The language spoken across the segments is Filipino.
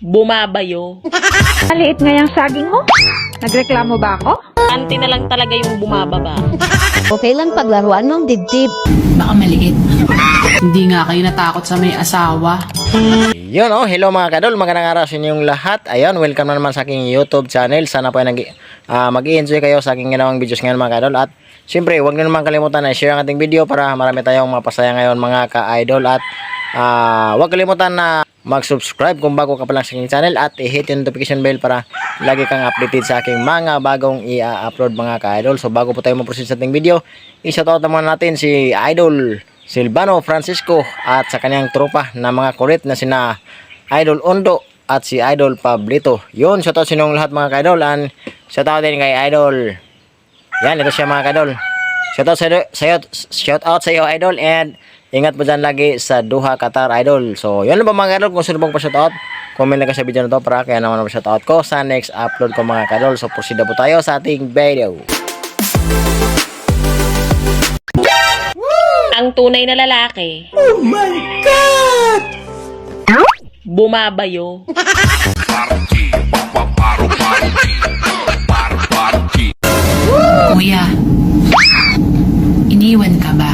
bumabayo. Maliit nga yung saging mo. Nagreklamo ba ako? Anti na lang talaga yung bumababa. Okay lang paglaruan mong dibdib. Baka maliit. Hindi nga kayo natakot sa may asawa. Yun hello mga kadol, magandang araw sa inyong lahat. Ayun, welcome na naman sa aking YouTube channel. Sana po ay mag-i-enjoy kayo sa aking ginawang videos ngayon mga kadol. At syempre, huwag niyo naman kalimutan na share ang ating video para marami tayong mapasaya ngayon mga ka-idol. At huwag kalimutan na mag-subscribe kung bago ka pa lang sa aking channel at i-hit yung notification bell para lagi kang updated sa aking mga bagong i-upload mga ka-idol. So bago po tayo mag-proceed sa ating video, i-shoutout naman natin si Idol Silvano Francisco at sa kanyang tropa na mga kulit na sina Idol Ondo at si Idol Pablito. Yun, shoutout sa inyong lahat mga ka-idol. And shoutout din kay Idol. Yan, ito siya mga ka-idol. Shoutout sa iyo Idol, and ingat mo dyan lagi sa Doha, Qatar Idol. So yun lang ba mga ka-idol, kung sino bang pa-shoutout, comment lang ka sa video na to para kaya naman pa-shoutout ko sa next upload ko mga ka-idol. So proceed na po tayo sa ating video. Ang tunay na lalaki. Oh my God! Bumabayo. Kuya, iniwan ka ba?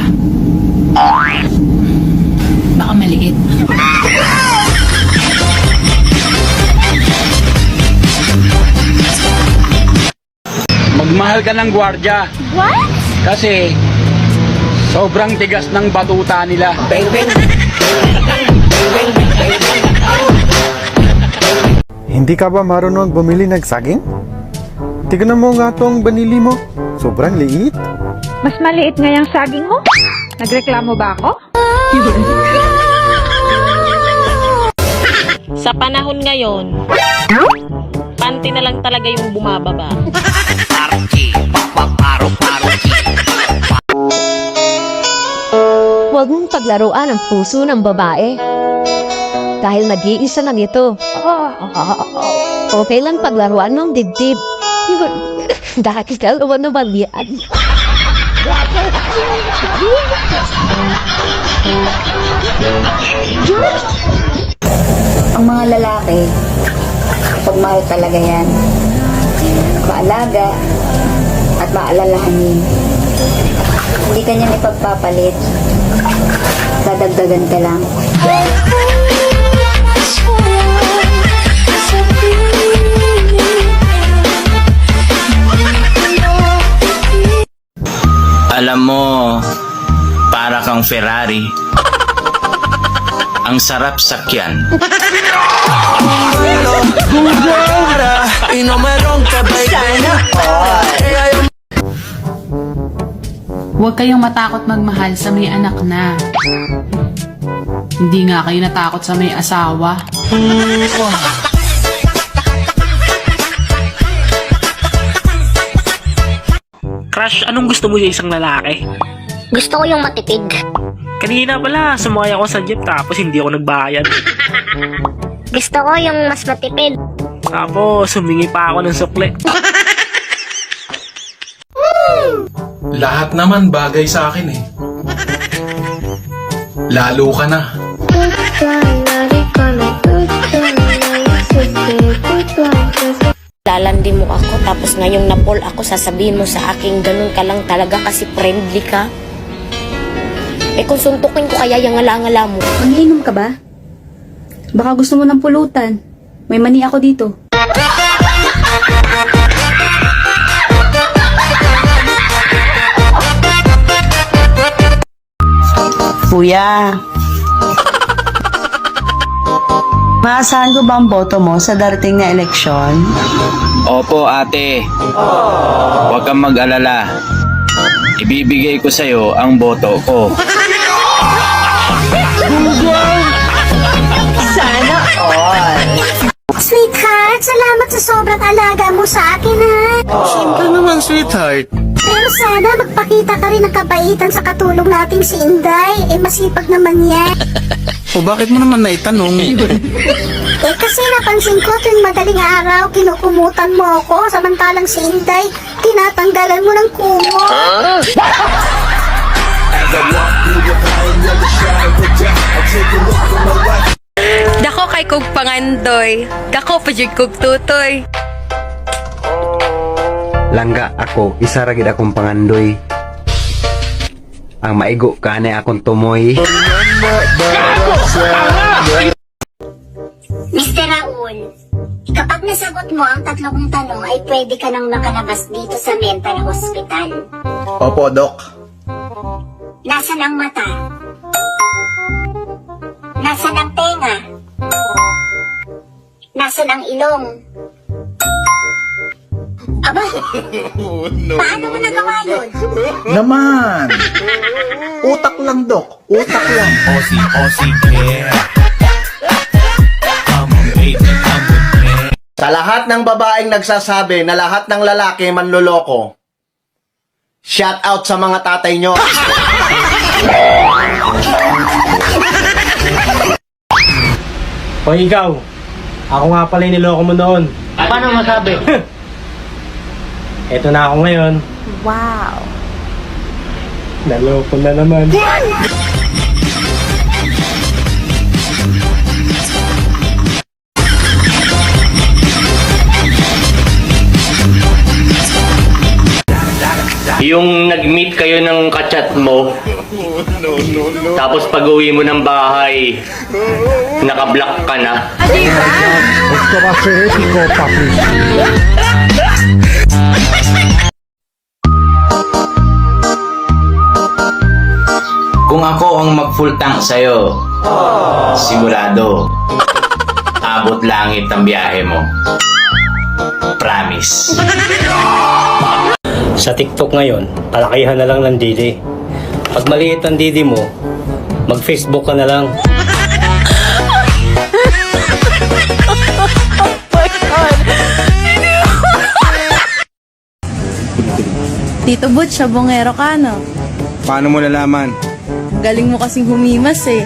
Baka maliit. Magmahal ka ng gwardya. What? Kasi sobrang tigas ng batuta nila. Hindi ka ba marunong bumili ng saging? Tignan mo nga tong banili mo. Sobrang liit. Mas maliit nga yung saging mo. Nagreklamo ba ako? Sa panahon ngayon, panty na lang talaga yung bumababa. Huwag mong paglaruan ang puso ng babae. Dahil nag-iisa lang ito. Okay lang paglaruan mong dibdib. Dahil dalawa naman yan. Ang mga lalaki, pagmahal talaga yan. Maalaga at maalalahanin. Hindi ka niyan ipagpapalit. Dadagdagan ka lang. Alam mo, para kang Ferrari. Ang sarap sakyan. Huwag kayong matakot magmahal sa may anak na. Hindi nga kayo natakot sa may asawa. Crush, anong gusto mo sa isang lalaki? Gusto ko yung matipid. Kanina pala, sumakay ako sa jeep tapos hindi ako nagbayad. Gusto ko yung mas matipid. Tapos, humingi pa ako ng sukle. Lahat naman bagay sa akin eh. Lalo ka na. Lalandi mo ako tapos ngayong napol ako sasabihin mo sa akin ganun ka lang talaga kasi friendly ka. Eh kung suntukin ko kaya yung ngala-ngala mo. Mangiinom ka ba? Baka gusto mo ng pulutan. May mani ako dito. Kuya, maasahan ko ba ang boto mo sa darating na eleksyon? Opo ate. Huwag kang mag-alala. Ibibigay ko sa'yo ang boto ko. Sana all! Sweetheart, salamat sa sobrang alaga mo sa akin ha. Siyempre naman, sweetheart. Pero sana magpakita ka rin ng kabaitan sa katulong nating si Inday. Eh masipag naman yan. O bakit mo naman naitanong? Eh kasi napansin ko tuwing madaling araw, kinukumutan mo ako, samantalang si Inday, tinatanggalan mo ng kumot. Dako kay kog pangandoy. Dako pa jud kog tutoy. Langga ako, isa ra gid akong pangandoy. Ang maigo kani akong tumoy. Mr. Raul, kapag nasagot mo ang tatlong tanong ay pwede ka nang makalabas dito sa mental hospital. Opo, Dok. Nasaan ang mata? Nasaan ang tenga? Nasaan ang ilong? Aba, paano mo nagawa yun? Naman! Utak lang, Dok. Utak lang. Sa lahat ng babaeng nagsasabi na lahat ng lalaki manloloko, shout out sa mga tatay nyo. O ikaw, ako nga pala yung niloko mo noon. Paano masabi? Eto na ako ngayon. Wow. Naloko na naman. Yung nag-meet kayo ng kachat mo, tapos pag-uwi mo ng bahay, naka-block ka na. Gusto kasi etiko, papi. Kung ako ang mag-full tank sa'yo, sigurado, abot langit ang biyahe mo. Promise. Sa TikTok ngayon, palakihan na lang ng didi. Pag maliit ang didi mo, mag-Facebook ka na lang. Tito Butch, sabongero ka, no? Paano mo nalaman? Galing mo kasing humimas eh.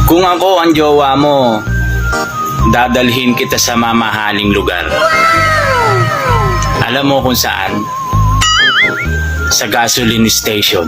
Kung ako ang jowa mo, dadalhin kita sa mamahaling lugar. Alam mo kung saan? Sa gasoline station.